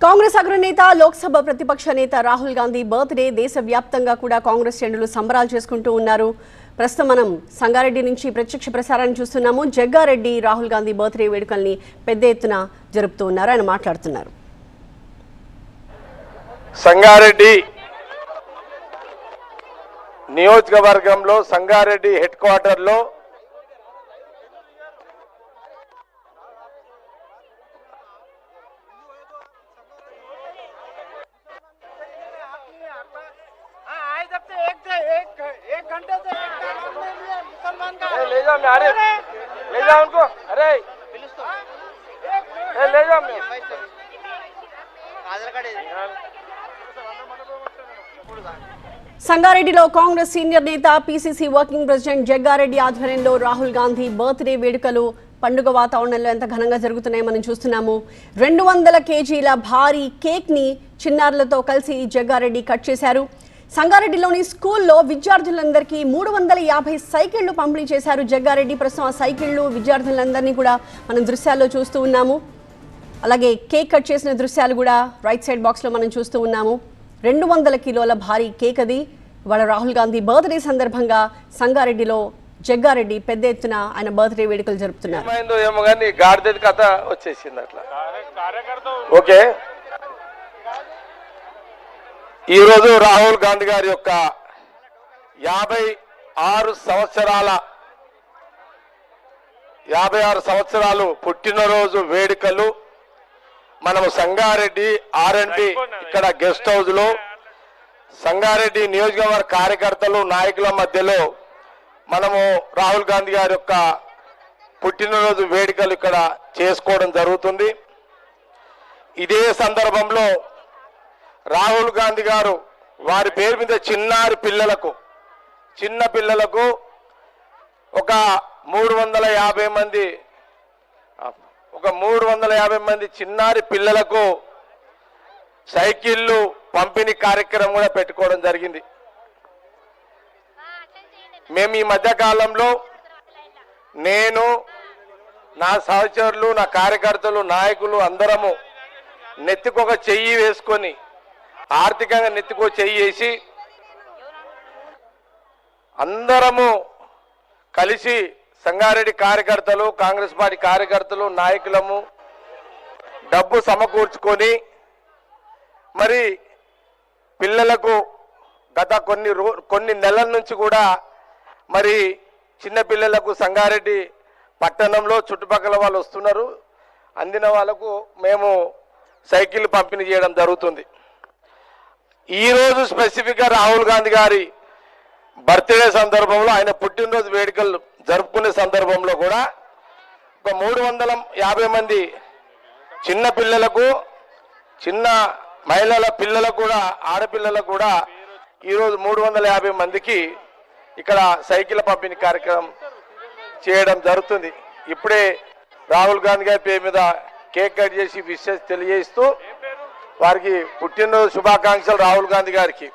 కాంగ్రెస్ అగ్రనేత లోక్సభ ప్రతిపక్ష నేత రాహుల్ గాంధీ బర్త్డే దేశవ్యాప్తంగా కూడా కాంగ్రెస్ శ్రేణులు సంబరాలు చేసుకుంటూ ఉన్నారు. ప్రస్తుతం మనం సంగారెడ్డి నుంచి ప్రత్యక్ష ప్రసారాన్ని చూస్తున్నాము. జగ్గారెడ్డి రాహుల్ గాంధీ బర్త్డే వేడుకల్ని పెద్ద ఎత్తున జరుపుతూ ఉన్నారు. ఆయన మాట్లాడుతున్నారు. సంగారెడ్డి నియోజకవర్గంలో సంగారెడ్డి హెడ్ క్వార్టర్లో సంగారెడ్డిలో కాంగ్రెస్ సీనియర్ నేత పీసీసీ వర్కింగ్ ప్రెసిడెంట్ జగ్గారెడ్డి ఆధ్వర్యంలో రాహుల్ గాంధీ బర్త్డే వేడుకలు పండుగ వాతావరణంలో ఎంత ఘనంగా జరుగుతున్నాయో మనం చూస్తున్నాము. 200 కేజీల భారీ కేక్ ని చిన్నారులతో కలిసి జగ్గారెడ్డి కట్ చేశారు. సంగారెడ్డిలోని స్కూల్లో విద్యార్థులందరికీ 350 సైకిళ్లు పంపిణీ చేశారు జగ్గారెడ్డి. ప్రస్తుతం ఆ సైకిళ్లు విద్యార్థులందరినీ కూడా మనం దృశ్యాల్లో చూస్తూ ఉన్నాము. అలాగే కేక్ కట్ చేసిన దృశ్యాలు కూడా రైట్ సైడ్ బాక్స్లో మనం చూస్తూ ఉన్నాము. 200 కిలోల భారీ కేక్ అది. ఇవాళ రాహుల్ గాంధీ బర్త్డే సందర్భంగా సంగారెడ్డిలో జగ్గారెడ్డి పెద్ద ఎత్తున ఆయన బర్త్డే వేడుకలు జరుపుతున్నారు. ఓకే, ఈరోజు రాహుల్ గాంధీ గారి యొక్క 56 సంవత్సరాలు పుట్టినరోజు వేడుకలు మనము సంగారెడ్డి ఆర్ఎండ్బి ఇక్కడ గెస్ట్ హౌస్ లో సంగారెడ్డి నియోజకవర్గ కార్యకర్తలు నాయకుల మధ్యలో మనము రాహుల్ గాంధీ గారి యొక్క పుట్టినరోజు వేడుకలు ఇక్కడ చేసుకోవడం జరుగుతుంది. ఇదే సందర్భంలో రాహుల్ గాంధీ గారు వారి పేరు మీద చిన్న పిల్లలకు ఒక 350 మంది చిన్నారి పిల్లలకు సైకిళ్ళు పంపిణీ కార్యక్రమం కూడా పెట్టుకోవడం జరిగింది. మేము ఈ మధ్య కాలంలో నేను, నా సహచరులు, నా కార్యకర్తలు, నాయకులు అందరము నెత్తికొక చెయ్యి వేసుకొని ఆర్థికంగా నెత్తికో చెయ్యి వేసి అందరము కలిసి సంగారెడ్డి కార్యకర్తలు, కాంగ్రెస్ పార్టీ కార్యకర్తలు, నాయకులము డబ్బు సమకూర్చుకొని మరి పిల్లలకు గత కొన్ని నెలల నుంచి కూడా మరి చిన్న పిల్లలకు సంగారెడ్డి పట్టణంలో చుట్టుపక్కల వాళ్ళు వస్తున్నారు. అందిన వాళ్ళకు మేము సైకిల్ పంపిణీ చేయడం జరుగుతుంది. ఈరోజు స్పెసిఫిక్గా రాహుల్ గాంధీ గారి బర్త్డే సందర్భంలో, ఆయన పుట్టినరోజు వేడుకలు జరుపుకునే సందర్భంలో కూడా ఒక 350 మంది చిన్న పిల్లలకు, చిన్న మహిళల పిల్లలకు కూడా, ఆడపిల్లలకు కూడా ఈరోజు 350 మందికి ఇక్కడ సైకిల్ పంపిణీ కార్యక్రమం చేయడం జరుగుతుంది. ఇప్పుడే రాహుల్ గాంధీ గారి పేరు మీద కేక్ కట్ చేసి విషెస్ తెలియజేస్తూ వారికి పుట్టినరోజు శుభాకాంక్షలు రాహుల్ గాంధీ గారికి.